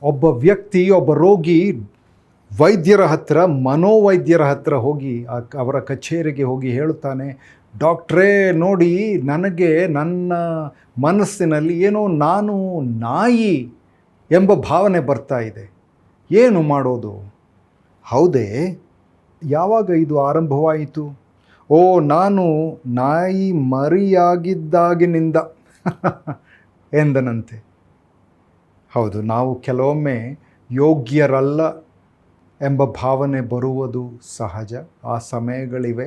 ಒಬ್ಬ ವ್ಯಕ್ತಿ, ಒಬ್ಬ ರೋಗಿ ವೈದ್ಯರ ಹತ್ರ, ಮನೋವೈದ್ಯರ ಹತ್ರ ಹೋಗಿ ಅವರ ಕಚೇರಿಗೆ ಹೋಗಿ ಹೇಳುತ್ತಾನೆ, ಡಾಕ್ಟ್ರೇ ನೋಡಿ, ನನಗೆ ನನ್ನ ಮನಸ್ಸಿನಲ್ಲಿ ಏನೋ ನಾನು ನಾಯಿ ಎಂಬ ಭಾವನೆ ಬರ್ತಾ ಇದೆ, ಏನು ಮಾಡೋದು? ಹೌದೇ, ಯಾವಾಗ ಇದು ಆರಂಭವಾಯಿತು? ಓ, ನಾನು ನಾಯಿ ಮರಿಯಾಗಿದ್ದಾಗಿನಿಂದ ಎಂದನಂತೆ. ಹೌದು, ನಾವು ಕೆಲವೊಮ್ಮೆ ಯೋಗ್ಯರಲ್ಲ ಎಂಬ ಭಾವನೆ ಬರುವುದು ಸಹಜ, ಆ ಸಮಯಗಳಿವೆ.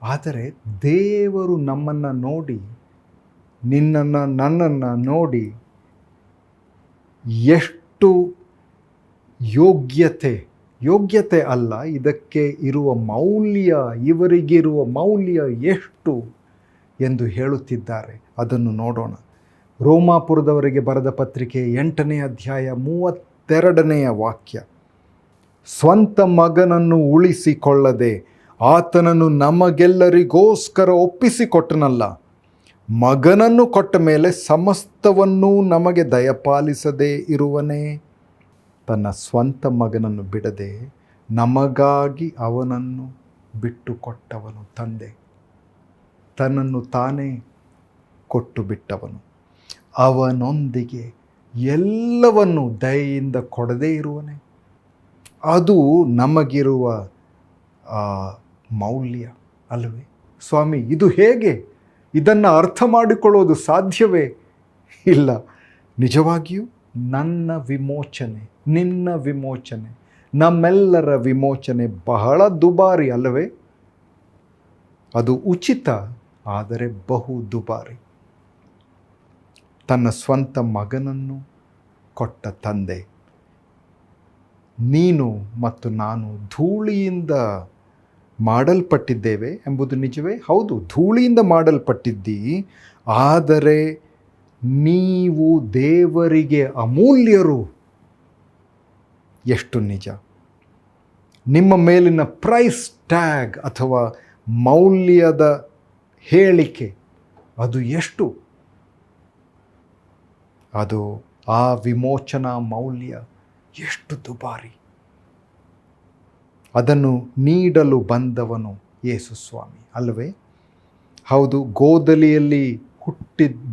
ಆದರೆ ದೇವರು ನಮ್ಮನ್ನು ನೋಡಿ, ನಿನ್ನನ್ನು ನನ್ನನ್ನು ನೋಡಿ ಎಷ್ಟು ಯೋಗ್ಯತೆ ಅಲ್ಲ, ಇದಕ್ಕೆ ಇರುವ ಮೌಲ್ಯ, ಇವರಿಗಿರುವ ಮೌಲ್ಯ ಎಷ್ಟು ಎಂದು ಹೇಳುತ್ತಿದ್ದಾರೆ. ಅದನ್ನು ನೋಡೋಣ. ರೋಮಾಪುರದವರಿಗೆ ಬರೆದ ಪತ್ರಿಕೆ 8ನೇ ಅಧ್ಯಾಯ 32ನೇ ವಾಕ್ಯ. ಸ್ವಂತ ಮಗನನ್ನು ಉಳಿಸಿಕೊಳ್ಳದೆ ಆತನನ್ನು ನಮಗೆಲ್ಲರಿಗೋಸ್ಕರ ಒಪ್ಪಿಸಿಕೊಟ್ಟನಲ್ಲ, ಮಗನನ್ನು ಕೊಟ್ಟ ಮೇಲೆ ಸಮಸ್ತವನ್ನೂ ನಮಗೆ ದಯಪಾಲಿಸದೇ ಇರುವನೇ? ತನ್ನ ಸ್ವಂತ ಮಗನನ್ನು ಬಿಡದೆ ನಮಗಾಗಿ ಅವನನ್ನು ಬಿಟ್ಟು ಕೊಟ್ಟವನು ತಂದೆ. ತನ್ನನ್ನು ತಾನೇ ಕೊಟ್ಟು ಬಿಟ್ಟವನು. ಅವನೊಂದಿಗೆ ಎಲ್ಲವನ್ನು ದಯೆಯಿಂದ ಕೊಡದೇ ಇರುವನೇ? ಅದು ನಮಗಿರುವ ಮೌಲ್ಯ ಅಲ್ಲವೇ? ಸ್ವಾಮಿ, ಇದು ಹೇಗೆ? ಇದನ್ನು ಅರ್ಥ ಮಾಡಿಕೊಳ್ಳೋದು ಸಾಧ್ಯವೇ? ಇಲ್ಲ. ನಿಜವಾಗಿಯೂ ನನ್ನ ವಿಮೋಚನೆ, ನಿನ್ನ ವಿಮೋಚನೆ, ನಮ್ಮೆಲ್ಲರ ವಿಮೋಚನೆ ಬಹಳ ದುಬಾರಿ ಅಲ್ಲವೇ? ಅದು ಉಚಿತ, ಆದರೆ ಬಹು ದುಬಾರಿ. ತನ್ನ ಸ್ವಂತ ಮಗನನ್ನು ಕೊಟ್ಟ ತಂದೆ. ನೀನು ಮತ್ತು ನಾನು ಧೂಳಿಯಿಂದ ಮಾಡಲ್ಪಟ್ಟಿದ್ದೇವೆ ಎಂಬುದು ನಿಜವೇ? ಹೌದು, ಧೂಳಿಯಿಂದ ಮಾಡಲ್ಪಟ್ಟಿದ್ದೀ, ಆದರೆ ನೀವು ದೇವರಿಗೆ ಅಮೂಲ್ಯರು. ಎಷ್ಟು ನಿಜ! ನಿಮ್ಮ ಮೇಲಿನ ಪ್ರೈಸ್ ಟ್ಯಾಗ್ ಅಥವಾ ಮೌಲ್ಯದ ಹೇಳಿಕೆ ಅದು ಎಷ್ಟು? ಅದು ಆ ವಿಮೋಚನಾ ಮೌಲ್ಯ ಎಷ್ಟು ದುಬಾರಿ! ಅದನ್ನು ನೀಡಲು ಬಂದವನು ಯೇಸು ಸ್ವಾಮಿ ಅಲ್ಲವೇ? ಹೌದು, ಗೋದಲಿಯಲ್ಲಿ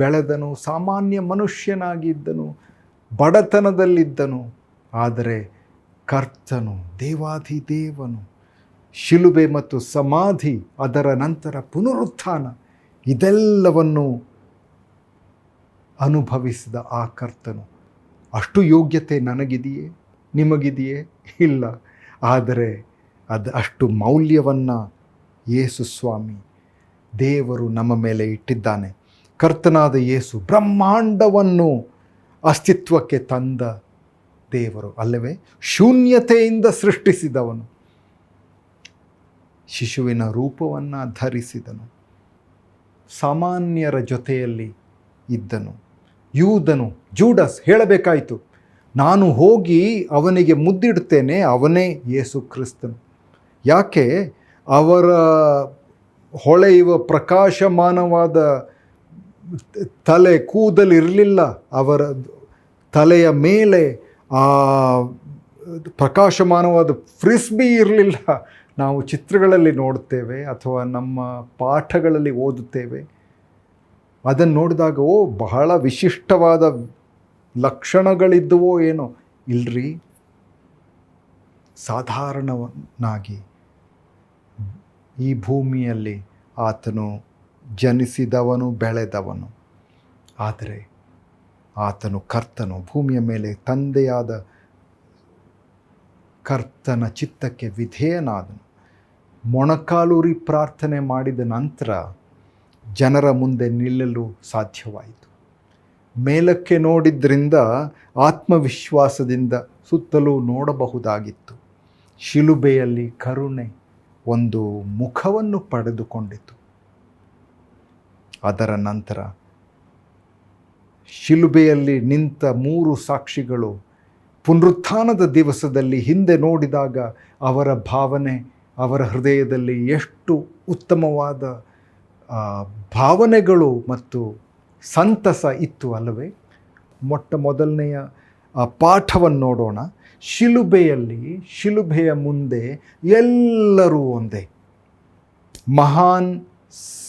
ಬೆಳೆದನು, ಸಾಮಾನ್ಯ ಮನುಷ್ಯನಾಗಿದ್ದನು, ಬಡತನದಲ್ಲಿದ್ದನು. ಆದರೆ ಕರ್ತನು, ದೇವಾಧಿದೇವನು, ಶಿಲುಬೆ ಮತ್ತು ಸಮಾಧಿ, ಅದರ ನಂತರ ಪುನರುತ್ಥಾನ, ಇದೆಲ್ಲವನ್ನು ಅನುಭವಿಸಿದ ಆ ಕರ್ತನು. ಅಷ್ಟು ಯೋಗ್ಯತೆ ನನಗಿದೆಯೇ, ನಿಮಗಿದೆಯೇ? ಇಲ್ಲ. ಆದರೆ ಅಷ್ಟು ಮೌಲ್ಯವನ್ನು ಯೇಸು ಸ್ವಾಮಿ ದೇವರು ನಮ್ಮ ಮೇಲೆ ಇಟ್ಟಿದ್ದಾನೆ. ಕರ್ತನಾದ ಯೇಸು ಬ್ರಹ್ಮಾಂಡವನ್ನು ಅಸ್ತಿತ್ವಕ್ಕೆ ತಂದ ದೇವರು ಅಲ್ಲವೇ? ಶೂನ್ಯತೆಯಿಂದ ಸೃಷ್ಟಿಸಿದವನು. ಶಿಶುವಿನ ರೂಪವನ್ನು ಧರಿಸಿದನು, ಸಾಮಾನ್ಯರ ಜೊತೆಯಲ್ಲಿ ಇದ್ದನು. ಯೂದನು, ಜೂಡಸ್ ಹೇಳಬೇಕಾಯಿತು, ನಾನು ಹೋಗಿ ಅವನಿಗೆ ಮುದ್ದಿಡುತ್ತೇನೆ, ಅವನೇ ಯೇಸು ಕ್ರಿಸ್ತನು. ಯಾಕೆ? ಅವರ ಹೊಳೆಯುವ ಪ್ರಕಾಶಮಾನವಾದ ತಲೆ ಕೂದಲಿರಲಿಲ್ಲ, ಅವರ ತಲೆಯ ಮೇಲೆ ಆ ಪ್ರಕಾಶಮಾನವಾದ ಫ್ರಿಸ್ಬಿ ಇರಲಿಲ್ಲ. ನಾವು ಚಿತ್ರಗಳಲ್ಲಿ ನೋಡುತ್ತೇವೆ ಅಥವಾ ನಮ್ಮ ಪಾಠಗಳಲ್ಲಿ ಓದುತ್ತೇವೆ. ಅದನ್ನು ನೋಡಿದಾಗ ಬಹಳ ವಿಶಿಷ್ಟವಾದ ಲಕ್ಷಣಗಳಿದ್ದವೋ ಏನೋ. ಇಲ್ರಿ, ಸಾಧಾರಣನಾಗಿ ಈ ಭೂಮಿಯಲ್ಲಿ ಆತನು ಜನಿಸಿದವನು, ಬೆಳೆದವನು. ಆದರೆ ಆತನು ಕರ್ತನು, ಭೂಮಿಯ ಮೇಲೆ ತಂದೆಯಾದ ಕರ್ತನ ಚಿತ್ತಕ್ಕೆ ವಿಧೇಯನಾದನು. ಮೊಣಕಾಲೂರಿ ಪ್ರಾರ್ಥನೆ ಮಾಡಿದ ನಂತರ ಜನರ ಮುಂದೆ ನಿಲ್ಲಲು ಸಾಧ್ಯವಾಯಿತು. ಮೇಲಕ್ಕೆ ನೋಡಿದ್ರಿಂದ ಆತ್ಮವಿಶ್ವಾಸದಿಂದ ಸುತ್ತಲೂ ನೋಡಬಹುದಾಗಿತ್ತು. ಶಿಲುಬೆಯಲ್ಲಿ ಕರುಣೆ ಒಂದು ಮುಖವನ್ನು ಪಡೆದುಕೊಂಡಿತು. ಅದರ ನಂತರ ಶಿಲುಬೆಯಲ್ಲಿ ನಿಂತ 3 ಸಾಕ್ಷಿಗಳು ಪುನರುತ್ಥಾನದ ದಿವಸದಲ್ಲಿ ಹಿಂದೆ ನೋಡಿದಾಗ ಅವರ ಭಾವನೆ, ಅವರ ಹೃದಯದಲ್ಲಿ ಎಷ್ಟು ಉತ್ತಮವಾದ ಭಾವನೆಗಳು ಮತ್ತು ಸಂತಸ ಇತ್ತು ಅಲ್ಲವೇ? ಮೊದಲನೆಯ ಪಾಠವನ್ನು ನೋಡೋಣ. ಶಿಲುಬೆಯ ಮುಂದೆ ಎಲ್ಲರೂ ಒಂದೇ. ಮಹಾನ್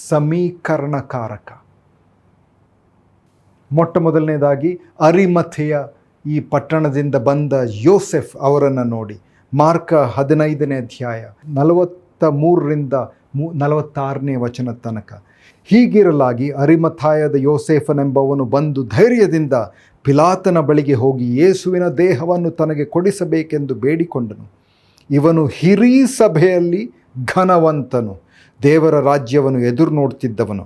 ಸಮೀಕರಣಕಾರಕ. ಮೊಟ್ಟ ಮೊದಲನೇದಾಗಿ ಅರಿಮಥೆಯ ಈ ಪಟ್ಟಣದಿಂದ ಬಂದ ಯೋಸೆಫ್ ಅವರನ್ನು ನೋಡಿ. ಮಾರ್ಕ 15ನೇ ಅಧ್ಯಾಯ 43ರಿಂದ 46ನೇ ವಚನ ತನಕ. ಹೀಗಿರಲಾಗಿ ಅರಿಮಥಾಯದ ಯೋಸೇಫನೆಂಬವನು ಬಂದು ಧೈರ್ಯದಿಂದ ಪಿಲಾತನ ಬಳಿಗೆ ಹೋಗಿ ಯೇಸುವಿನ ದೇಹವನ್ನು ತನಗೆ ಕೊಡಿಸಬೇಕೆಂದು ಬೇಡಿಕೊಂಡನು. ಇವನು ಹಿರೀ ಸಭೆಯಲ್ಲಿ ಘನವಂತನು, ದೇವರ ರಾಜ್ಯವನ್ನು ಎದುರು ನೋಡ್ತಿದ್ದವನು.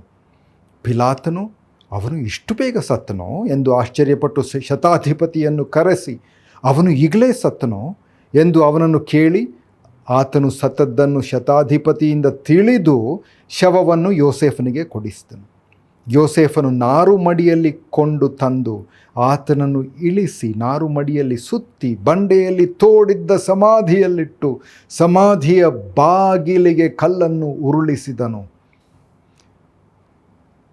ಪಿಲಾತನು ಅವನು ಇಷ್ಟು ಬೇಗ ಸತ್ತನೋ ಎಂದು ಆಶ್ಚರ್ಯಪಟ್ಟು ಶತಾಧಿಪತಿಯನ್ನು ಕರೆಸಿ, ಅವನು ಈಗಲೇ ಸತ್ತನೋ ಎಂದು ಅವನನ್ನು ಕೇಳಿ, ಆತನು ಸತ್ತದ್ದನ್ನು ಶತಾಧಿಪತಿಯಿಂದ ತಿಳಿದು ಶವವನ್ನು ಯೋಸೇಫನಿಗೆ ಕೊಡಿಸಿದನು. ಯೋಸೇಫನು ನಾರುಮಡಿಯಲ್ಲಿ ಕೊಂಡು ತಂದು ಆತನನ್ನು ಇಳಿಸಿ ನಾರುಮಡಿಯಲ್ಲಿ ಸುತ್ತಿ ಬಂಡೆಯಲ್ಲಿ ತೋಡಿದ್ದ ಸಮಾಧಿಯಲ್ಲಿಟ್ಟು ಸಮಾಧಿಯ ಬಾಗಿಲಿಗೆ ಕಲ್ಲನ್ನು ಉರುಳಿಸಿದನು.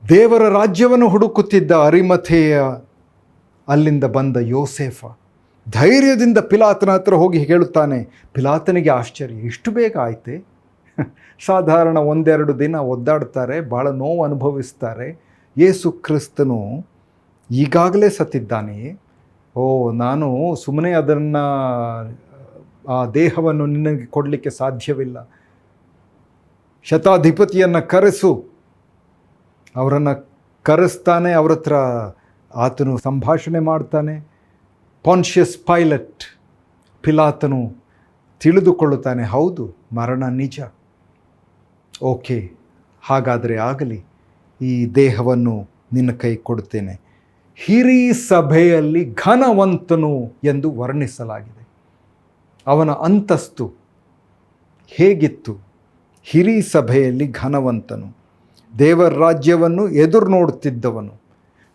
ದೇವರ ರಾಜ್ಯವನ್ನು ಹುಡುಕುತ್ತಿದ್ದ ಅರಿಮಥೆಯ ಅಲ್ಲಿಂದ ಬಂದ ಯೋಸೇಫ ಧೈರ್ಯದಿಂದ ಪಿಲಾತನ ಹತ್ರ ಹೋಗಿ ಹೇಳುತ್ತಾನೆ. ಪಿಲಾತನಿಗೆ ಆಶ್ಚರ್ಯ, ಇಷ್ಟು ಬೇಗ ಆಯ್ತೆ? ಸಾಧಾರಣ 1-2 ದಿನ ಒದ್ದಾಡ್ತಾರೆ, ಭಾಳ ನೋವು ಅನುಭವಿಸ್ತಾರೆ. ಯೇಸು ಕ್ರಿಸ್ತನು ಈಗಾಗಲೇ ಸತ್ತಿದ್ದಾನೆಯೇ? ಓ, ನಾನು ಸುಮ್ಮನೆ ಅದನ್ನು ಆ ದೇಹವನ್ನು ನಿನಗೆ ಕೊಡಲಿಕ್ಕೆ ಸಾಧ್ಯವಿಲ್ಲ. ಶತಾಧಿಪತಿಯನ್ನು ಕರೆಸು. ಅವರನ್ನು ಕರೆಸ್ತಾನೆ. ಅವ್ರ ಹತ್ರ ಆತನು ಸಂಭಾಷಣೆ ಮಾಡ್ತಾನೆ. ಪಾನ್ಷಿಯಸ್ ಪೈಲಟ್ ಪಿಲಾತನು ತಿಳಿದುಕೊಳ್ಳುತ್ತಾನೆ, ಹೌದು, ಮರಣ ನಿಜ. ಓಕೆ, ಹಾಗಾದರೆ ಆಗಲಿ, ಈ ದೇಹವನ್ನು ನಿನ್ನ ಕೈ ಕೊಡುತ್ತೇನೆ. ಹಿರೀ ಸಭೆಯಲ್ಲಿ ಘನವಂತನು ಎಂದು ವರ್ಣಿಸಲಾಗಿದೆ. ಅವನ ಅಂತಸ್ತು ಹೇಗಿತ್ತು? ಹಿರೀ ಸಭೆಯಲ್ಲಿ ಘನವಂತನು, ದೇವರ ರಾಜ್ಯವನ್ನು ಎದುರು ನೋಡುತ್ತಿದ್ದವನು.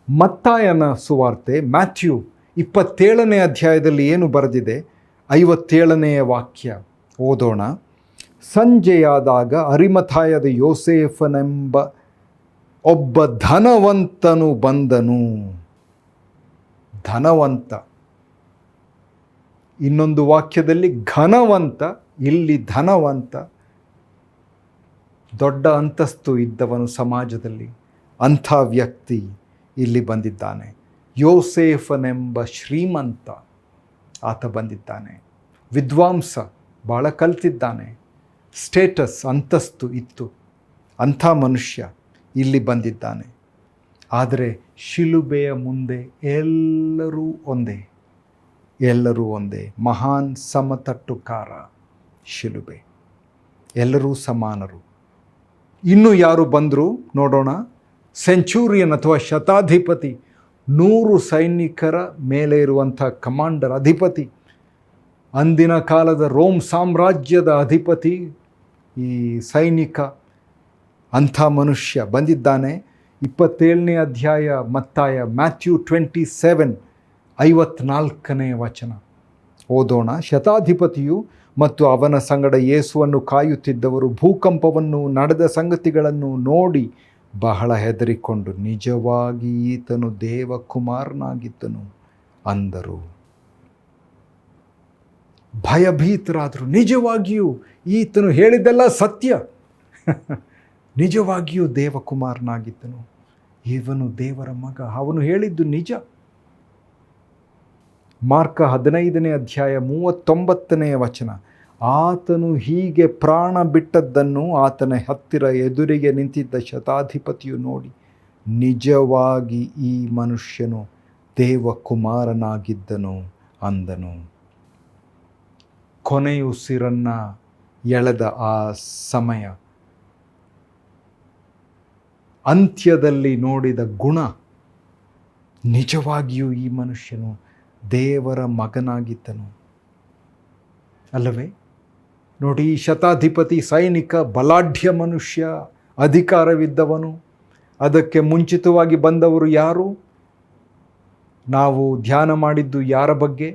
ಮತ್ತಾಯನ ಸುವಾರ್ತೆ ಮ್ಯಾಥ್ಯೂ 27ನೇ ಅಧ್ಯಾಯದಲ್ಲಿ ಏನು ಬರೆದಿದೆ? 57ನೇ ವಾಕ್ಯ ಓದೋಣ. ಸಂಜೆಯಾದಾಗ ಅರಿಮಥಾಯದ ಯೋಸೇಫನೆಂಬ ಒಬ್ಬ ಧನವಂತನು ಬಂದನು. ಧನವಂತ. ಇನ್ನೊಂದು ವಾಕ್ಯದಲ್ಲಿ ಘನವಂತ, ಇಲ್ಲಿ ಧನವಂತ. ದೊಡ್ಡ ಅಂತಸ್ತು ಇದ್ದವನು ಸಮಾಜದಲ್ಲಿ. ಅಂಥ ವ್ಯಕ್ತಿ ಇಲ್ಲಿ ಬಂದಿದ್ದಾನೆ. ಯೋಸೇಫನೆಂಬ ಶ್ರೀಮಂತ ಆತ ಬಂದಿದ್ದಾನೆ. ವಿದ್ವಾಂಸ, ಭಾಳ ಕಲ್ತಿದ್ದಾನೆ. ಸ್ಟೇಟಸ್, ಅಂತಸ್ತು ಇತ್ತು. ಅಂಥ ಮನುಷ್ಯ ಇಲ್ಲಿ ಬಂದಿದ್ದಾನೆ. ಆದರೆ ಶಿಲುಬೆಯ ಮುಂದೆ ಎಲ್ಲರೂ ಒಂದೇ. ಎಲ್ಲರೂ ಒಂದೇ. ಮಹಾನ್ ಸಮತಟ್ಟುಕಾರ ಶಿಲುಬೆ. ಎಲ್ಲರೂ ಸಮಾನರು. ಇನ್ನೂ ಯಾರು ಬಂದರು ನೋಡೋಣ. ಸೆಂಚೂರಿಯನ್ ಅಥವಾ ಶತಾಧಿಪತಿ, 100 ಸೈನಿಕರ ಮೇಲೆ ಇರುವಂಥ ಕಮಾಂಡರ್, ಅಧಿಪತಿ. ಅಂದಿನ ಕಾಲದ ರೋಮ್ ಸಾಮ್ರಾಜ್ಯದ ಅಧಿಪತಿ ಈ ಸೈನಿಕ. ಅಂಥ ಮನುಷ್ಯ ಬಂದಿದ್ದಾನೆ. 27ನೇ ಅಧ್ಯಾಯ ಮತ್ತಾಯ, ಮ್ಯಾಥ್ಯೂ 27 54ನೇ ವಚನ ಓದೋಣ. ಶತಾಧಿಪತಿಯು ಮತ್ತು ಅವನ ಸಂಗಡ ಯೇಸುವನ್ನು ಕಾಯುತ್ತಿದ್ದವರು ಭೂಕಂಪವನ್ನು, ನಡೆದ ಸಂಗತಿಗಳನ್ನು ನೋಡಿ ಬಹಳ ಹೆದರಿಕೊಂಡು ನಿಜವಾಗಿ ಈತನು ದೇವಕುಮಾರನಾಗಿದ್ದನು ಅಂದರು. ಭಯಭೀತರಾದರು. ನಿಜವಾಗಿಯೂ ಈತನು ಹೇಳಿದ್ದೆಲ್ಲ ಸತ್ಯ. ನಿಜವಾಗಿಯೂ ದೇವಕುಮಾರನಾಗಿದ್ದನು. ಇವನು ದೇವರ ಮಗ. ಅವನು ಹೇಳಿದ್ದು ನಿಜ. ಮಾರ್ಕ 15ನೇ ಅಧ್ಯಾಯ 39ನೇ ವಚನ. ಆತನು ಹೀಗೆ ಪ್ರಾಣ ಬಿಟ್ಟದ್ದನ್ನು ಆತನ ಹತ್ತಿರ ಎದುರಿಗೆ ನಿಂತಿದ್ದ ಶತಾಧಿಪತಿಯು ನೋಡಿ ನಿಜವಾಗಿ ಈ ಮನುಷ್ಯನು ದೇವಕುಮಾರನಾಗಿದ್ದನು ಅಂದನು. ಕೊನೆಯುಸಿರನ್ನು ಎಳೆದ ಆ ಸಮಯ, ಅಂತ್ಯದಲ್ಲಿ ನೋಡಿದ ಗುಣ, ನಿಜವಾಗಿಯೂ ಈ ಮನುಷ್ಯನು ದೇವರ ಮಗನಾಗಿದ್ದನು ಅಲ್ಲವೇ? ನೋಡಿ, ಶತಾಧಿಪತಿ ಸೈನಿಕ, ಬಲಾಢ್ಯ ಮನುಷ್ಯ, ಅಧಿಕಾರವಿದ್ದವನು. ಅದಕ್ಕೆ ಮುಂಚಿತವಾಗಿ ಬಂದವರು ಯಾರು? ನಾವು ಧ್ಯಾನ ಮಾಡಿದ್ದು ಯಾರ ಬಗ್ಗೆ?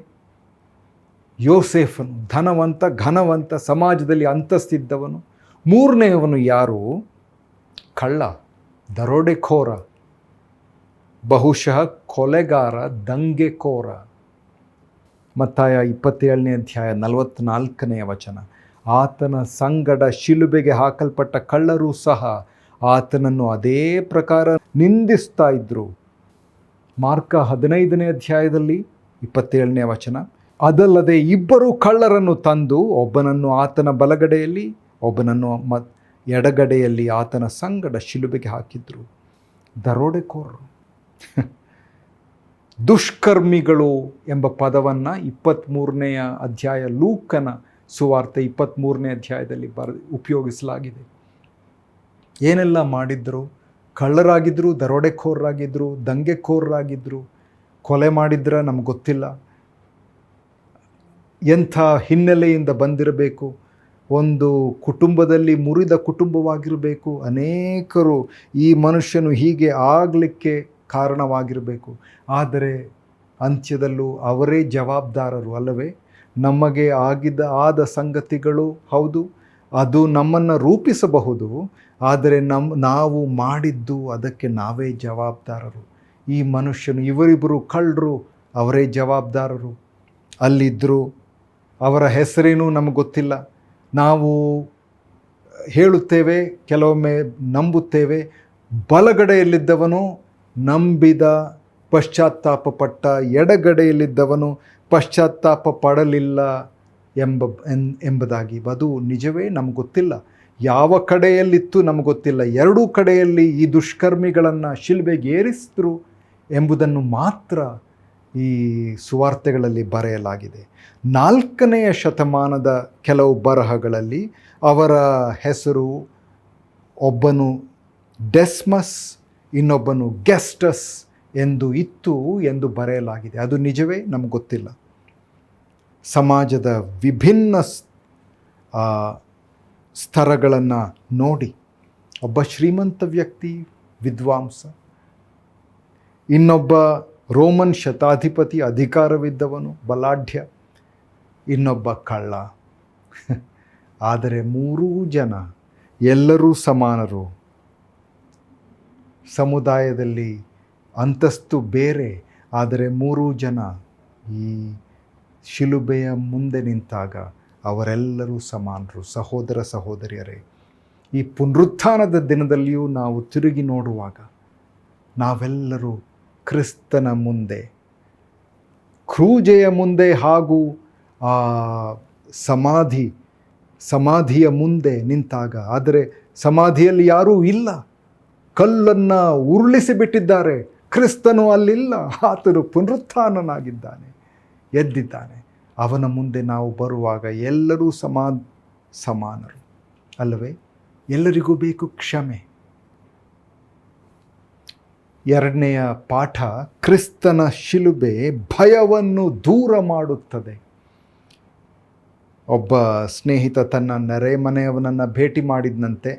ಯೋಸೇಫನು. ಧನವಂತ, ಘನವಂತ, ಸಮಾಜದಲ್ಲಿ ಅಂತಸ್ತಿದ್ದವನು. ಮೂರನೆಯವನು ಯಾರು? ಕಳ್ಳ, ದರೋಡೆಕೋರ, ಬಹುಶಃ ಕೊಲೆಗಾರ, ದಂಗೆಕೋರ. ಮತ್ತಾಯ 27ನೇ ಅಧ್ಯಾಯ 44ನೇ ವಚನ. ಆತನ ಸಂಗಡ ಶಿಲುಬೆಗೆ ಹಾಕಲ್ಪಟ್ಟ ಕಳ್ಳರೂ ಸಹ ಆತನನ್ನು ಅದೇ ಪ್ರಕಾರ ನಿಂದಿಸ್ತಾ ಇದ್ದರು. ಮಾರ್ಕ 15ನೇ ಅಧ್ಯಾಯದಲ್ಲಿ 27ನೇ ವಚನ. ಅದಲ್ಲದೆ 2 ಕಳ್ಳರನ್ನು ತಂದು ಒಬ್ಬನನ್ನು ಆತನ ಬಲಗಡೆಯಲ್ಲಿ ಒಬ್ಬನನ್ನು ಎಡಗಡೆಯಲ್ಲಿ ಆತನ ಸಂಗಡ ಶಿಲುಬೆಗೆ ಹಾಕಿದ್ರು. ದರೋಡೆಕೋರರು, ದುಷ್ಕರ್ಮಿಗಳು ಎಂಬ ಪದವನ್ನು 23ನೇ ಅಧ್ಯಾಯ ಲೂಕನ ಸುವಾರ್ತೆ 23ನೇ ಅಧ್ಯಾಯದಲ್ಲಿ ಉಪಯೋಗಿಸಲಾಗಿದೆ. ಏನೆಲ್ಲ ಮಾಡಿದ್ರು? ಕಳ್ಳರಾಗಿದ್ದರು, ದರೋಡೆಕೋರರಾಗಿದ್ದರು, ದಂಗೆಕೋರರಾಗಿದ್ದರು, ಕೊಲೆ ಮಾಡಿದ್ರ ನಮ್ಗೆ ಗೊತ್ತಿಲ್ಲ. ಎಂಥ ಹಿನ್ನೆಲೆಯಿಂದ ಬಂದಿರಬೇಕು, ಒಂದು ಕುಟುಂಬದಲ್ಲಿ ಮುರಿದ ಕುಟುಂಬವಾಗಿರಬೇಕು. ಅನೇಕರು ಈ ಮನುಷ್ಯನು ಹೀಗೆ ಆಗಲಿಕ್ಕೆ ಕಾರಣವಾಗಿರಬೇಕು. ಆದರೆ ಅಂತ್ಯದಲ್ಲೂ ಅವರೇ ಜವಾಬ್ದಾರರು ಅಲ್ಲವೇ? ನಮಗೆ ಆದ ಸಂಗತಿಗಳು ಹೌದು, ಅದು ನಮ್ಮನ್ನು ರೂಪಿಸಬಹುದು, ಆದರೆ ನಾವು ಮಾಡಿದ್ದು ಅದಕ್ಕೆ ನಾವೇ ಜವಾಬ್ದಾರರು. ಈ ಮನುಷ್ಯನು, ಇವರಿಬ್ಬರು ಕಳ್ಳರು, ಅವರೇ ಜವಾಬ್ದಾರರು. ಅಲ್ಲಿದ್ದರು, ಅವರ ಹೆಸರೇನೂ ನಮಗೆ ಗೊತ್ತಿಲ್ಲ. ನಾವು ಹೇಳುತ್ತೇವೆ, ಕೆಲವೊಮ್ಮೆ ನಂಬುತ್ತೇವೆ, ಬಲಗಡೆಯಲ್ಲಿದ್ದವನು ನಂಬಿದ, ಪಶ್ಚಾತ್ತಾಪ ಪಟ್ಟ, ಎಡಗಡೆಯಲ್ಲಿದ್ದವನು ಪಶ್ಚಾತ್ತಾಪ ಪಡಲಿಲ್ಲ ಎಂಬುದಾಗಿ. ಅದು ನಿಜವೇ? ನಮ್ಗೆ ಗೊತ್ತಿಲ್ಲ. ಯಾವ ಕಡೆಯಲ್ಲಿತ್ತು ನಮ್ಗೆ ಗೊತ್ತಿಲ್ಲ. 2 ಕಡೆಯಲ್ಲಿ ಈ ದುಷ್ಕರ್ಮಿಗಳನ್ನು ಶಿಲುಬೆಗೆ ಏರಿಸಿದ್ರು ಎಂಬುದನ್ನು ಮಾತ್ರ ಈ ಸುವಾರ್ತೆಗಳಲ್ಲಿ ಬರೆಯಲಾಗಿದೆ. 4ನೆಯ ಶತಮಾನದ ಕೆಲವು ಬರಹಗಳಲ್ಲಿ ಅವರ ಹೆಸರು, ಒಬ್ಬನು ಡೆಸ್ಮಸ್, ಇನ್ನೊಬ್ಬನು ಗೆಸ್ಟಸ್ ಎಂದು ಇತ್ತು ಎಂದು ಬರೆಯಲಾಗಿದೆ. ಅದು ನಿಜವೇ? ನಮ್ಗೆ ಗೊತ್ತಿಲ್ಲ. ಸಮಾಜದ ವಿಭಿನ್ನ ಸ್ತರಗಳನ್ನು ನೋಡಿ, ಒಬ್ಬ ಶ್ರೀಮಂತ ವ್ಯಕ್ತಿ, ವಿದ್ವಾಂಸ, ಇನ್ನೊಬ್ಬ ರೋಮನ್ ಶತಾಧಿಪತಿ, ಅಧಿಕಾರವಿದ್ದವನು, ಬಲಾಢ್ಯ, ಇನ್ನೊಬ್ಬ ಕಳ್ಳ. ಆದರೆ 3 ಜನ ಎಲ್ಲರೂ ಸಮಾನರು. ಸಮುದಾಯದಲ್ಲಿ ಅಂತಸ್ತು ಬೇರೆ, ಆದರೆ 3 ಜನ ಈ ಶಿಲುಬೆಯ ಮುಂದೆ ನಿಂತಾಗ ಅವರೆಲ್ಲರೂ ಸಮಾನರು, ಸಹೋದರ ಸಹೋದರಿಯರೇ. ಈ ಪುನರುತ್ಥಾನದ ದಿನದಲ್ಲಿಯೂ ನಾವು ತಿರುಗಿ ನೋಡುವಾಗ ನಾವೆಲ್ಲರೂ ಕ್ರಿಸ್ತನ ಮುಂದೆ, ಕ್ರೂಜೆಯ ಮುಂದೆ ಹಾಗೂ ಸಮಾಧಿಯ ಮುಂದೆ ನಿಂತಾಗ, ಆದರೆ ಸಮಾಧಿಯಲ್ಲಿ ಯಾರೂ ಇಲ್ಲ, ಕಲ್ಲನ್ನು ಉರುಳಿಸಿಬಿಟ್ಟಿದ್ದಾರೆ. ಕ್ರಿಸ್ತನು ಅಲ್ಲಿಲ್ಲ, ಆತನು ಪುನರುತ್ಥಾನನಾಗಿದ್ದಾನೆ, ಎದ್ದಿದ್ದಾನೆ. ಅವನ ಮುಂದೆ ನಾವು ಬರುವಾಗ ಎಲ್ಲರೂ ಸಮಾನರು ಅಲ್ಲವೇ? ಎಲ್ಲರಿಗೂ ಬೇಕು ಕ್ಷಮೆ. 2ನೆಯ ಪಾಠ, ಕ್ರಿಸ್ತನ ಶಿಲುಬೆ ಭಯವನ್ನು ದೂರ ಮಾಡುತ್ತದೆ. ಒಬ್ಬ ಸ್ನೇಹಿತ ತನ್ನ ನೆರೆಮನೆಯವನನ್ನು ಭೇಟಿ ಮಾಡಿದಂತೆ.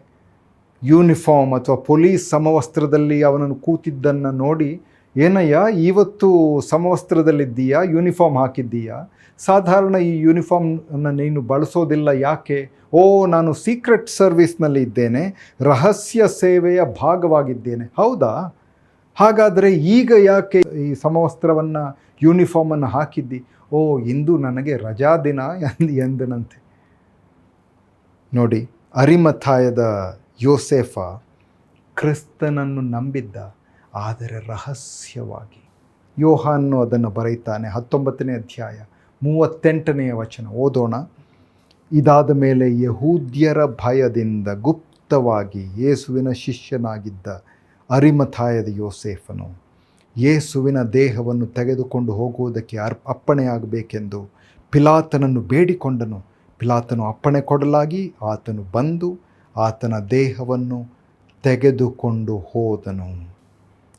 ಯೂನಿಫಾರ್ಮ್ ಅಥವಾ ಪೊಲೀಸ್ ಸಮವಸ್ತ್ರದಲ್ಲಿ ಅವನನ್ನು ಕೂತಿದ್ದನ್ನು ನೋಡಿ, ಏನಯ್ಯ ಇವತ್ತು ಸಮವಸ್ತ್ರದಲ್ಲಿದ್ದೀಯಾ, ಯೂನಿಫಾರ್ಮ್ ಹಾಕಿದ್ದೀಯಾ? ಸಾಧಾರಣ ಈ ಯೂನಿಫಾರ್ಮನ್ನು ನೀನು ಬಳಸೋದಿಲ್ಲ, ಯಾಕೆ? ಓ, ನಾನು ಸೀಕ್ರೆಟ್ ಸರ್ವಿಸ್ನಲ್ಲಿ ಇದ್ದೇನೆ, ರಹಸ್ಯ ಸೇವೆಯ ಭಾಗವಾಗಿದ್ದೇನೆ. ಹೌದಾ? ಹಾಗಾದರೆ ಈಗ ಯಾಕೆ ಈ ಸಮವಸ್ತ್ರವನ್ನು, ಯೂನಿಫಾರ್ಮನ್ನು ಹಾಕಿದ್ದಿ? ಓ, ಇಂದು ನನಗೆ ರಜಾ ದಿನ ಎಂದನಂತೆ. ನೋಡಿ, ಅರಿಮಥಾಯದ ಯೋಸೇಫ ಕ್ರಿಸ್ತನನ್ನು ನಂಬಿದ್ದ, ಆದರೆ ರಹಸ್ಯವಾಗಿ. ಯೋಹಾನು ಅದನ್ನು ಬರೆಯುತ್ತಾನೆ. 19ನೇ ಅಧ್ಯಾಯ 38ನೇ ವಚನ ಓದೋಣ. ಇದಾದ ಮೇಲೆ ಯಹೂದ್ಯರ ಭಯದಿಂದ ಗುಪ್ತವಾಗಿ ಯೇಸುವಿನ ಶಿಷ್ಯನಾಗಿದ್ದ ಅರಿಮಥಾಯದ ಯೋಸೇಫನು ಯೇಸುವಿನ ದೇಹವನ್ನು ತೆಗೆದುಕೊಂಡು ಹೋಗುವುದಕ್ಕೆ ಅಪ್ಪಣೆಯಾಗಬೇಕೆಂದು ಪಿಲಾತನನ್ನು ಬೇಡಿಕೊಂಡನು. ಪಿಲಾತನು ಅಪ್ಪಣೆ ಕೊಡಲಾಗಿ ಆತನು ಬಂದು ಆತನ ದೇಹವನ್ನು ತೆಗೆದುಕೊಂಡು ಹೋದನು.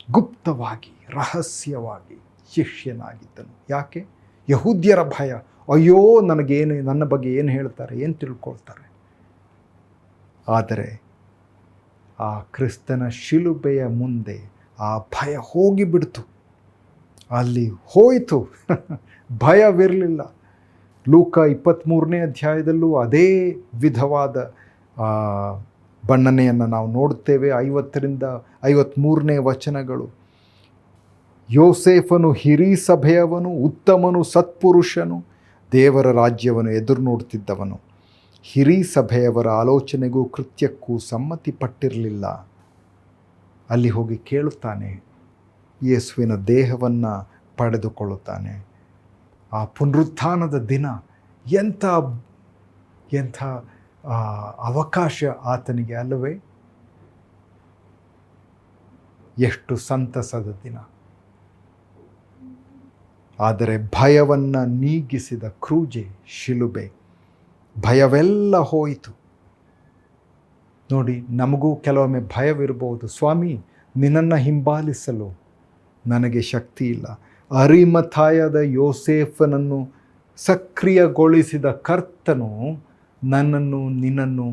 ಗುಪ್ತವಾಗಿ, ರಹಸ್ಯವಾಗಿ ಶಿಷ್ಯನಾಗಿದ್ದನು. ಯಾಕೆ? ಯಹೂದ್ಯರ ಭಯ. ಅಯ್ಯೋ, ನನ್ನ ಬಗ್ಗೆ ಏನು ಹೇಳ್ತಾರೆ, ಏನು ತಿಳ್ಕೊಳ್ತಾರೆ? ಆದರೆ ಆ ಕ್ರಿಸ್ತನ ಶಿಲುಬೆಯ ಮುಂದೆ ಆ ಭಯ ಹೋಗಿಬಿಡ್ತು. ಅಲ್ಲಿ ಹೋಯಿತು, ಭಯವಿರಲಿಲ್ಲ. ಲೂಕ 23ನೇ ಅಧ್ಯಾಯದಲ್ಲೂ ಅದೇ ವಿಧವಾದ ಬಣ್ಣನೆಯನ್ನು ನಾವು ನೋಡುತ್ತೇವೆ. 50ರಿಂದ 53ನೇ ವಚನಗಳು. ಯೋಸೇಫನು ಹಿರೀ ಸಭೆಯವನು, ಉತ್ತಮನು, ಸತ್ಪುರುಷನು, ದೇವರ ರಾಜ್ಯವನ್ನು ಎದುರು ನೋಡುತ್ತಿದ್ದವನು. ಹಿರೀ ಸಭೆಯವರ ಆಲೋಚನೆಗೂ ಕೃತ್ಯಕ್ಕೂ ಸಮ್ಮತಿ ಪಟ್ಟಿರಲಿಲ್ಲ. ಅಲ್ಲಿ ಹೋಗಿ ಕೇಳುತ್ತಾನೆ, ಯೇಸುವಿನ ದೇಹವನ್ನು ಪಡೆದುಕೊಳ್ಳುತ್ತಾನೆ. ಆ ಪುನರುತ್ಥಾನದ ದಿನ ಎಂಥ ಎಂಥ ಅವಕಾಶ ಆತನಿಗೆ ಅಲ್ಲವೇ? ಎಷ್ಟು ಸಂತಸದ ದಿನ. ಆದರೆ ಭಯವನ್ನು ನೀಗಿಸಿದ ಕ್ರೂಜೆ, ಶಿಲುಬೆ. ಭಯವೆಲ್ಲ ಹೋಯಿತು. ನೋಡಿ, ನಮಗೂ ಕೆಲವೊಮ್ಮೆ ಭಯವಿರಬಹುದು. ಸ್ವಾಮಿ, ನಿನ್ನನ್ನು ಹಿಂಬಾಲಿಸಲು ನನಗೆ ಶಕ್ತಿ ಇಲ್ಲ. ಅರಿಮಥಾಯದ ಯೋಸೇಫನನ್ನು ಸಕ್ರಿಯಗೊಳಿಸಿದ ಕರ್ತನು ನನ್ನನ್ನು ನಿನ್ನನ್ನು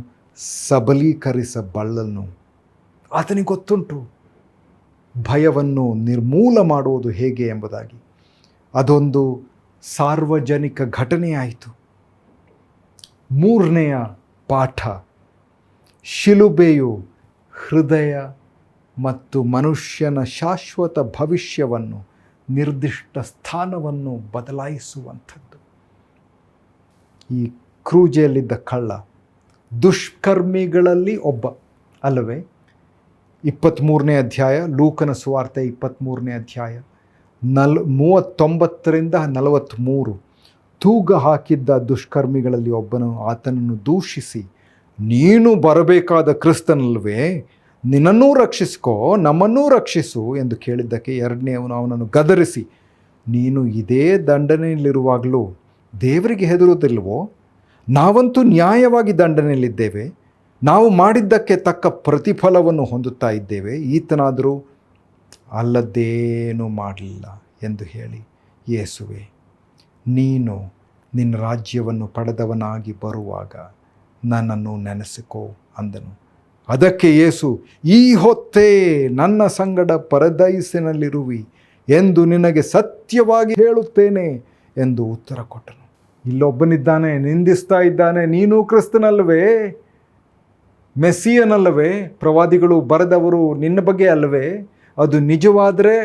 ಸಬಲೀಕರಿಸಬಲ್ಲನು. ಆತನಿಗೆ ಗೊತ್ತುಂಟು ಭಯವನ್ನು ನಿರ್ಮೂಲ ಮಾಡುವುದು ಹೇಗೆ ಎಂಬುದಾಗಿ. ಅದೊಂದು ಸಾರ್ವಜನಿಕ ಘಟನೆಯಾಯಿತು. ಮೂರನೆಯ ಪಾಠ, ಶಿಲುಬೆಯು ಹೃದಯ ಮತ್ತು ಮನುಷ್ಯನ ಶಾಶ್ವತ ಭವಿಷ್ಯವನ್ನು, ನಿರ್ದಿಷ್ಟ ಸ್ಥಾನವನ್ನು ಬದಲಾಯಿಸುವಂಥದ್ದು. ಈ ಕ್ರೂಜೆಯಲ್ಲಿದ್ದ ಕಳ್ಳ ದುಷ್ಕರ್ಮಿಗಳಲ್ಲಿ ಒಬ್ಬ ಅಲ್ಲವೇ? 23ನೇ ಅಧ್ಯಾಯ, ಲೂಕನ ಸುವಾರ್ತೆ 23ನೇ ಅಧ್ಯಾಯ 39ರಿಂದ 43. ತೂಗ ಹಾಕಿದ್ದ ದುಷ್ಕರ್ಮಿಗಳಲ್ಲಿ ಒಬ್ಬನು ಆತನನ್ನು ದೂಷಿಸಿ, ನೀನು ಬರಬೇಕಾದ ಕ್ರಿಸ್ತನಲ್ವೇ? ನಿನ್ನನ್ನೂ ರಕ್ಷಿಸ್ಕೋ, ನಮ್ಮನ್ನೂ ರಕ್ಷಿಸು ಎಂದು ಕೇಳಿದ್ದಕ್ಕೆ ಎರಡನೆಯವನು ಅವನನ್ನು ಗದರಿಸಿ, ನೀನು ಇದೇ ದಂಡನೆಯಲ್ಲಿರುವಾಗಲೂ ದೇವರಿಗೆ ಹೆದರುವುದಿಲ್ವೋ? ನಾವಂತೂ ನ್ಯಾಯವಾಗಿ ದಂಡನೆಯಲ್ಲಿದ್ದೇವೆ, ನಾವು ಮಾಡಿದ್ದಕ್ಕೆ ತಕ್ಕ ಪ್ರತಿಫಲವನ್ನು ಹೊಂದುತ್ತಾ ಇದ್ದೇವೆ. ಈತನಾದರೂ ಅಲ್ಲದ್ದೇನೂ ಮಾಡಲಿಲ್ಲ ಎಂದು ಹೇಳಿ, ಯೇಸುವೆ, ನೀನು ನಿನ್ನ ರಾಜ್ಯವನ್ನು ಪಡೆದವನಾಗಿ ಬರುವಾಗ ನನ್ನನ್ನು ನೆನೆಸಿಕೋ ಅಂದನು. ಅದಕ್ಕೆ ಯೇಸು, ಈ ಹೊತ್ತೇ ನನ್ನ ಸಂಗಡ ಪರದೈಸಿನಲ್ಲಿರುವಿ ಎಂದು ನಿನಗೆ ಸತ್ಯವಾಗಿ ಹೇಳುತ್ತೇನೆ ಎಂದು ಉತ್ತರ ಕೊಟ್ಟನು. ಇಲ್ಲೊಬ್ಬನಿದ್ದಾನೆ, ನಿಂದಿಸ್ತಾ ಇದ್ದಾನೆ, ನೀನು ಕ್ರಿಸ್ತನಲ್ಲವೇ? ಮೆಸ್ಸಿಯನಲ್ಲವೇ? ಪ್ರವಾದಿಗಳು ಬರೆದವರು ನಿನ್ನ ಬಗ್ಗೆ ಅಲ್ಲವೇ? ಅದು ನಿಜವಾದರೆ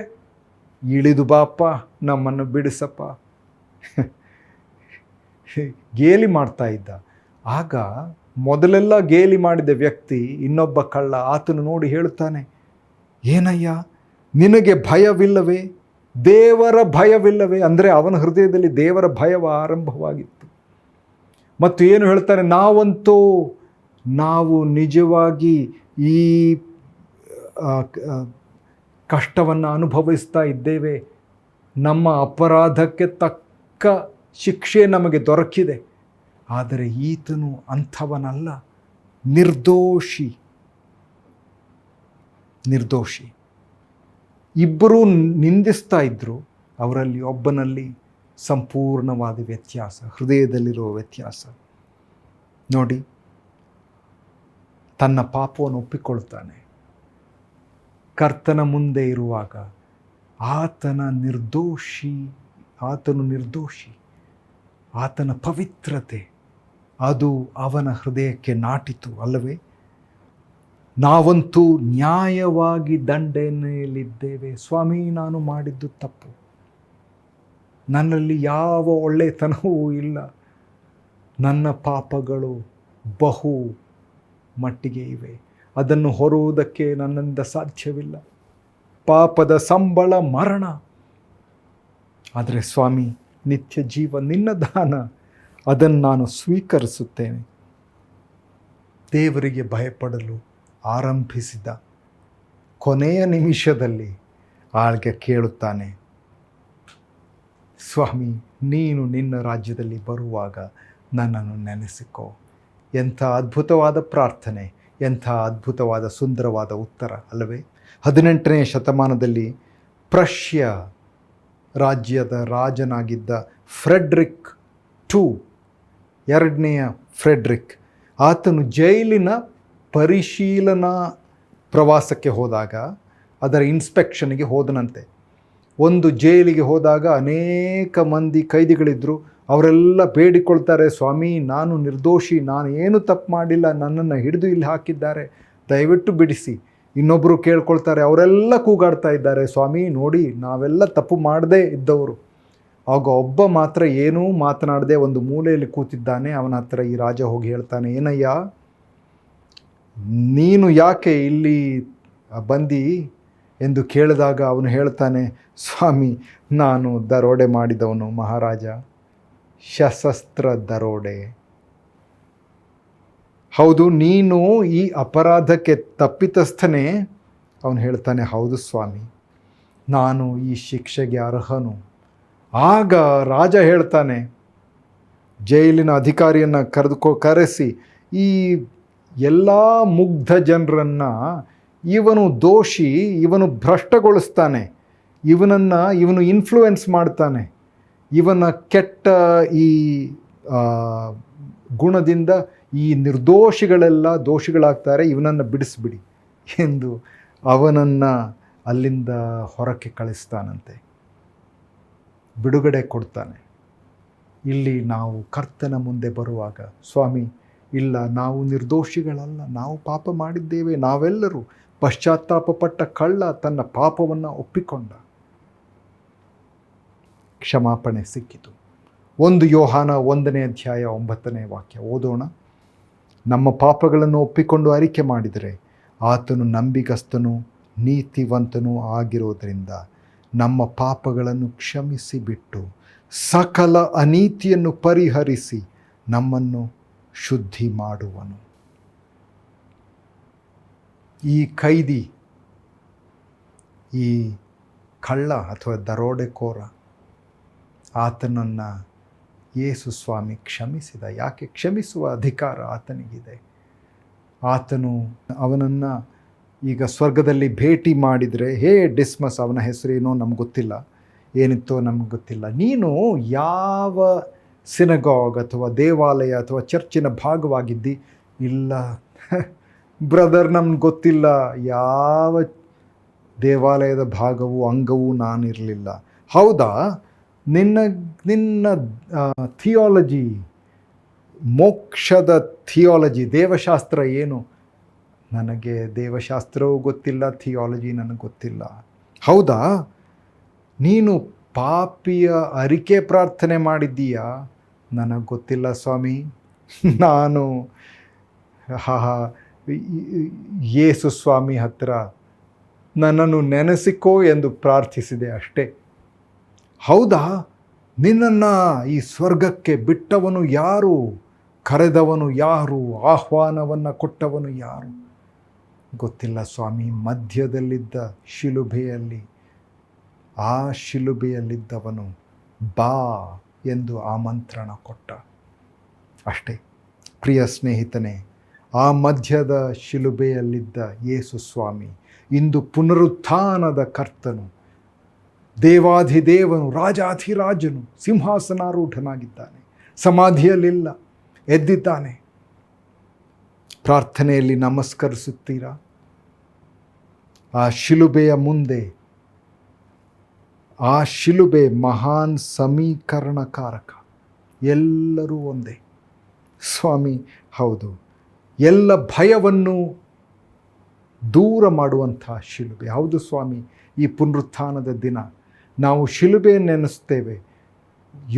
ಇಳಿದು ಬಾಪ್ಪ, ನಮ್ಮನ್ನು ಬಿಡಿಸಪ್ಪ. ಗೇಲಿ ಮಾಡ್ತಾ ಇದ್ದ. ಆಗ ಮೊದಲೆಲ್ಲ ಗೇಲಿ ಮಾಡಿದ ವ್ಯಕ್ತಿ ಇನ್ನೊಬ್ಬ ಕಳ್ಳ, ಆತನು ನೋಡಿ ಹೇಳುತ್ತಾನೆ, ಏನಯ್ಯ ನಿನಗೆ ಭಯವಿಲ್ಲವೇ? ದೇವರ ಭಯವಿಲ್ಲವೇ? ಅಂದರೆ ಅವನ ಹೃದಯದಲ್ಲಿ ದೇವರ ಭಯವ ಆರಂಭವಾಗಿತ್ತು. ಮತ್ತು ಏನು ಹೇಳ್ತಾನೆ, ನಾವು ನಿಜವಾಗಿ ಈ ಕಷ್ಟವನ್ನು ಅನುಭವಿಸ್ತಾ ಇದ್ದೇವೆ, ನಮ್ಮ ಅಪರಾಧಕ್ಕೆ ತಕ್ಕ ಶಿಕ್ಷೆ ನಮಗೆ ದೊರಕಿದೆ. ಆದರೆ ಈತನು ಅಂಥವನಲ್ಲ, ನಿರ್ದೋಷಿ. ಇಬ್ಬರೂ ನಿಂದಿಸ್ತಾ ಇದ್ದರು. ಅವರಲ್ಲಿ ಒಬ್ಬನಲ್ಲಿ ಸಂಪೂರ್ಣವಾದ ವ್ಯತ್ಯಾಸ, ಹೃದಯದಲ್ಲಿರುವ ವ್ಯತ್ಯಾಸ. ನೋಡಿ, ತನ್ನ ಪಾಪವನ್ನು ಒಪ್ಪಿಕೊಳ್ತಾನೆ. ಕರ್ತನ ಮುಂದೆ ಇರುವಾಗ ಆತನು ನಿರ್ದೋಷಿ. ಆತನ ಪವಿತ್ರತೆ ಅದು ಅವನ ಹೃದಯಕ್ಕೆ ನಾಟಿತು ಅಲ್ಲವೇ? ನಾವಂತೂ ನ್ಯಾಯವಾಗಿ ದಂಡನೆಯಲ್ಲಿದ್ದೇವೆ. ಸ್ವಾಮಿ, ನಾನು ಮಾಡಿದ್ದು ತಪ್ಪು, ನನ್ನಲ್ಲಿ ಯಾವ ಒಳ್ಳೆತನವೂ ಇಲ್ಲ, ನನ್ನ ಪಾಪಗಳು ಬಹು ಮಟ್ಟಿಗೆ ಇವೆ, ಅದನ್ನು ಹೊರುವುದಕ್ಕೆ ನನ್ನಿಂದ ಸಾಧ್ಯವಿಲ್ಲ. ಪಾಪದ ಸಂಬಳ ಮರಣ. ಆದರೆ ಸ್ವಾಮಿ, ನಿತ್ಯ ಜೀವ ನಿನ್ನ ದಾನ, ಅದನ್ನು ನಾನು ಸ್ವೀಕರಿಸುತ್ತೇನೆ. ದೇವರಿಗೆ ಭಯಪಡಲು ಆರಂಭಿಸಿದ ಕೊನೆಯ ನಿಮಿಷದಲ್ಲಿ ಆಳ್ಗೆ ಕೇಳುತ್ತಾನೆ, ಸ್ವಾಮಿ, ನೀನು ನಿನ್ನ ರಾಜ್ಯದಲ್ಲಿ ಬರುವಾಗ ನನ್ನನ್ನು ನೆನೆಸಿಕೋ. ಎಂಥ ಅದ್ಭುತವಾದ ಪ್ರಾರ್ಥನೆ, ಎಂಥ ಅದ್ಭುತವಾದ ಸುಂದರವಾದ ಉತ್ತರ ಅಲ್ಲವೇ? 18ನೇ ಶತಮಾನದಲ್ಲಿ ಪ್ರಷ್ಯ ರಾಜ್ಯದ ರಾಜನಾಗಿದ್ದ ಫ್ರೆಡ್ರಿಕ್ II, ಎರಡನೆಯ ಫ್ರೆಡ್ರಿಕ್, ಆತನು ಜೈಲಿನ ಪರಿಶೀಲನಾ ಪ್ರವಾಸಕ್ಕೆ ಹೋದಾಗ, ಅದರ ಇನ್ಸ್ಪೆಕ್ಷನ್ಗೆ ಹೋದನಂತೆ. ಒಂದು ಜೈಲಿಗೆ ಹೋದಾಗ ಅನೇಕ ಮಂದಿ ಕೈದಿಗಳಿದ್ದರು. ಅವರೆಲ್ಲ ಬೇಡಿಕೊಳ್ತಾರೆ, ಸ್ವಾಮಿ, ನಾನು ನಿರ್ದೋಷಿ, ನಾನು ಏನು ತಪ್ಪು ಮಾಡಿಲ್ಲ, ನನ್ನನ್ನು ಹಿಡಿದು ಇಲ್ಲಿ ಹಾಕಿದ್ದಾರೆ, ದಯವಿಟ್ಟು ಬಿಡಿಸಿ. ಇನ್ನೊಬ್ಬರು ಕೇಳ್ಕೊಳ್ತಾರೆ, ಅವರೆಲ್ಲ ಕೂಗಾಡ್ತಾ ಇದ್ದಾರೆ, ಸ್ವಾಮಿ ನೋಡಿ ನಾವೆಲ್ಲ ತಪ್ಪು ಮಾಡದೇ ಇದ್ದವರು. ಆಗ ಒಬ್ಬ ಮಾತ್ರ ಏನೂ ಮಾತನಾಡದೆ ಒಂದು ಮೂಲೆಯಲ್ಲಿ ಕೂತಿದ್ದಾನೆ. ಅವನ ಹತ್ರ ಈ ರಾಜ ಹೋಗಿ ಹೇಳ್ತಾನೆ, ಏನಯ್ಯ ನೀನು ಯಾಕೆ ಇಲ್ಲಿ ಬಂದಿ ಎಂದು ಕೇಳಿದಾಗ ಅವನು ಹೇಳ್ತಾನೆ, ಸ್ವಾಮಿ ನಾನು ದರೋಡೆ ಮಾಡಿದವನು ಮಹಾರಾಜ, ಸಶಸ್ತ್ರ ದರೋಡೆ. ಹೌದು, ನೀನು ಈ ಅಪರಾಧಕ್ಕೆ ತಪ್ಪಿತಸ್ಥನೇ? ಅವನು ಹೇಳ್ತಾನೆ, ಹೌದು ಸ್ವಾಮಿ, ನಾನು ಈ ಶಿಕ್ಷೆಗೆ ಅರ್ಹನು. ಆಗ ರಾಜ ಹೇಳ್ತಾನೆ, ಜೈಲಿನ ಅಧಿಕಾರಿಯನ್ನು ಕರೆಸಿ ಈ ಎಲ್ಲ ಮುಗ್ಧ ಜನರನ್ನು ಇವನು ದೋಷಿ, ಇವನು ಭ್ರಷ್ಟಗೊಳಿಸ್ತಾನೆ, ಇವನು ಇನ್ಫ್ಲೂಯೆನ್ಸ್ ಮಾಡ್ತಾನೆ, ಇವನ ಕೆಟ್ಟ ಈ ಗುಣದಿಂದ ಈ ನಿರ್ದೋಷಿಗಳೆಲ್ಲ ದೋಷಿಗಳಾಗ್ತಾರೆ, ಇವನನ್ನು ಬಿಡಿಸ್ಬಿಡಿ ಎಂದು ಅವನನ್ನು ಅಲ್ಲಿಂದ ಹೊರಕ್ಕೆ ಕಳಿಸ್ತಾನಂತೆ, ಬಿಡುಗಡೆ ಕೊಡ್ತಾನೆ. ಇಲ್ಲಿ ನಾವು ಕರ್ತನ ಮುಂದೆ ಬರುವಾಗ, ಸ್ವಾಮಿ ಇಲ್ಲ, ನಾವು ನಿರ್ದೋಷಿಗಳಲ್ಲ, ನಾವು ಪಾಪ ಮಾಡಿದ್ದೇವೆ, ನಾವೆಲ್ಲರೂ ಪಶ್ಚಾತ್ತಾಪಪಟ್ಟ ಕಳ್ಳ ತನ್ನ ಪಾಪವನ್ನು ಒಪ್ಪಿಕೊಂಡ, ಕ್ಷಮಾಪಣೆ ಸಿಕ್ಕಿತು. 1 ಯೋಹಾನ 1ನೇ ಅಧ್ಯಾಯ 9ನೇ ವಾಕ್ಯ ಓದೋಣ. ನಮ್ಮ ಪಾಪಗಳನ್ನು ಒಪ್ಪಿಕೊಂಡು ಅರಿಕೆ ಮಾಡಿದರೆ ಆತನು ನಂಬಿಗಸ್ತನೂ ನೀತಿವಂತನೂ ಆಗಿರೋದರಿಂದ ನಮ್ಮ ಪಾಪಗಳನ್ನು ಕ್ಷಮಿಸಿ ಬಿಟ್ಟು ಸಕಲ ಅನೀತಿಯನ್ನು ಪರಿಹರಿಸಿ ನಮ್ಮನ್ನು ಶುದ್ಧಿ ಮಾಡುವನು. ಈ ಕೈದಿ, ಈ ಕಳ್ಳ ಅಥವಾ ದರೋಡೆಕೋರ, ಆತನನ್ನು ಯೇಸು ಸ್ವಾಮಿ ಕ್ಷಮಿಸಿದ. ಯಾಕೆ? ಕ್ಷಮಿಸುವ ಅಧಿಕಾರ ಆತನಿಗಿದೆ. ಆತನು ಅವನನ್ನು ಈಗ ಸ್ವರ್ಗದಲ್ಲಿ ಭೇಟಿ ಮಾಡಿದರೆ, ಹೇ ಡಿಸ್ಮಸ್, ಅವನ ಹೆಸರೇನೋ ನಮ್ಗೆ ಗೊತ್ತಿಲ್ಲ, ಏನಿತ್ತೋ ನಮ್ಗೆ ಗೊತ್ತಿಲ್ಲ, ನೀನು ಯಾವ ಸಿನಗಾಗ್ ಅಥವಾ ದೇವಾಲಯ ಅಥವಾ ಚರ್ಚಿನ ಭಾಗವಾಗಿದ್ದಿ? ಇಲ್ಲ ಬ್ರದರ್, ನಮ್ಗೆ ಗೊತ್ತಿಲ್ಲ, ಯಾವ ದೇವಾಲಯದ ಭಾಗವೂ ಅಂಗವೂ ನಾನಿರಲಿಲ್ಲ. ಹೌದಾ? ನಿನ್ನ ಥಿಯಾಲಜಿ, ಮೋಕ್ಷದ ಥಿಯಾಲಜಿ, ದೇವಶಾಸ್ತ್ರ ಏನು? ನನಗೆ ದೇವಶಾಸ್ತ್ರವೂ ಗೊತ್ತಿಲ್ಲ, ಥಿಯಾಲಜಿ ನನಗೆ ಗೊತ್ತಿಲ್ಲ. ಹೌದಾ? ನೀನು ಪಾಪಿಯ ಅರಿಕೆ ಪ್ರಾರ್ಥನೆ ಮಾಡಿದ್ದೀಯಾ? ನನಗೆ ಗೊತ್ತಿಲ್ಲ ಸ್ವಾಮಿ, ನಾನು ಯೇಸು ಸ್ವಾಮಿ ಹತ್ತಿರ ನನ್ನನ್ನು ನೆನೆಸಿಕೋ ಎಂದು ಪ್ರಾರ್ಥಿಸಿದೆ ಅಷ್ಟೇ. ಹೌದಾ? ನಿನ್ನನ್ನು ಈ ಸ್ವರ್ಗಕ್ಕೆ ಬಿಟ್ಟವನು ಯಾರು? ಕರೆದವನು ಯಾರು? ಆಹ್ವಾನವನ್ನು ಕೊಟ್ಟವನು ಯಾರು? ಗೊತ್ತಿಲ್ಲ ಸ್ವಾಮಿ. ಮಧ್ಯದಲ್ಲಿದ್ದ ಶಿಲುಬೆಯಲ್ಲಿ, ಆ ಶಿಲುಬೆಯಲ್ಲಿದ್ದವನು ಬಾ ಎಂದು ಆಮಂತ್ರಣ ಕೊಟ್ಟ ಅಷ್ಟೇ. ಪ್ರಿಯ ಸ್ನೇಹಿತನೇ, ಆ ಮಧ್ಯದ ಶಿಲುಬೆಯಲ್ಲಿದ್ದ ಯೇಸು ಸ್ವಾಮಿ ಇಂದು ಪುನರುತ್ಥಾನದ ಕರ್ತನು, ದೇವಾಧಿದೇವನು, ರಾಜಾಧಿರಾಜನು, ಸಿಂಹಾಸನಾರೂಢನಾಗಿದ್ದಾನೆ, ಸಮಾಧಿಯಲ್ಲಿಲ್ಲ, ಎದ್ದಿದ್ದಾನೆ. ಪ್ರಾರ್ಥನೆಯಲ್ಲಿ ನಮಸ್ಕರಿಸುತ್ತೀರಾ? ಆ ಶಿಲುಬೆಯ ಮುಂದೆ, ಆ ಶಿಲುಬೆ ಮಹಾನ್ ಸಮೀಕರಣಕಾರಕ, ಎಲ್ಲರೂ ಒಂದೇ ಸ್ವಾಮಿ. ಹೌದು, ಎಲ್ಲ ಭಯವನ್ನು ದೂರ ಮಾಡುವಂಥ ಶಿಲುಬೆ. ಹೌದು ಸ್ವಾಮಿ, ಈ ಪುನರುತ್ಥಾನದ ದಿನ ನಾವು ಶಿಲುಬೆಯನ್ನು ನೆನೆಸ್ತೇವೆ.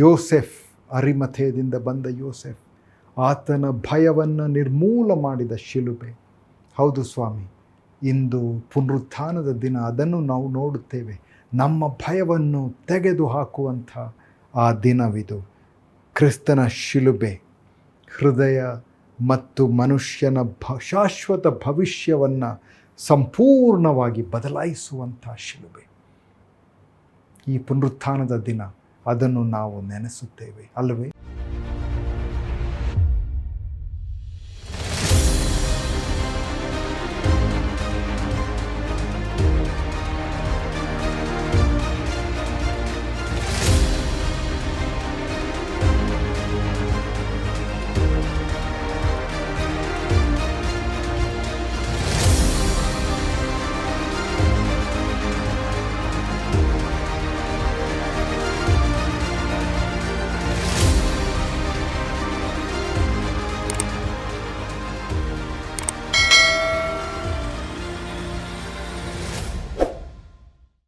ಯೋಸೆಫ್, ಅರಿಮಥೆಯದಿಂದ ಬಂದ ಯೋಸೆಫ್, ಆತನ ಭಯವನ್ನು ನಿರ್ಮೂಲ ಮಾಡಿದ ಶಿಲುಬೆ. ಹೌದು ಸ್ವಾಮಿ, ಇಂದು ಪುನರುತ್ಥಾನದ ದಿನ ಅದನ್ನು ನಾವು ನೋಡುತ್ತೇವೆ. ನಮ್ಮ ಭಯವನ್ನು ತೆಗೆದುಹಾಕುವಂಥ ಆ ದಿನವಿದು. ಕ್ರಿಸ್ತನ ಶಿಲುಬೆ ಹೃದಯ ಮತ್ತು ಮನುಷ್ಯನ ಶಾಶ್ವತ ಭವಿಷ್ಯವನ್ನು ಸಂಪೂರ್ಣವಾಗಿ ಬದಲಾಯಿಸುವಂಥ ಶಿಲುಬೆ. ಈ ಪುನರುತ್ಥಾನದ ದಿನ ಅದನ್ನು ನಾವು ನೆನೆಸುತ್ತೇವೆ ಅಲ್ಲವೇ?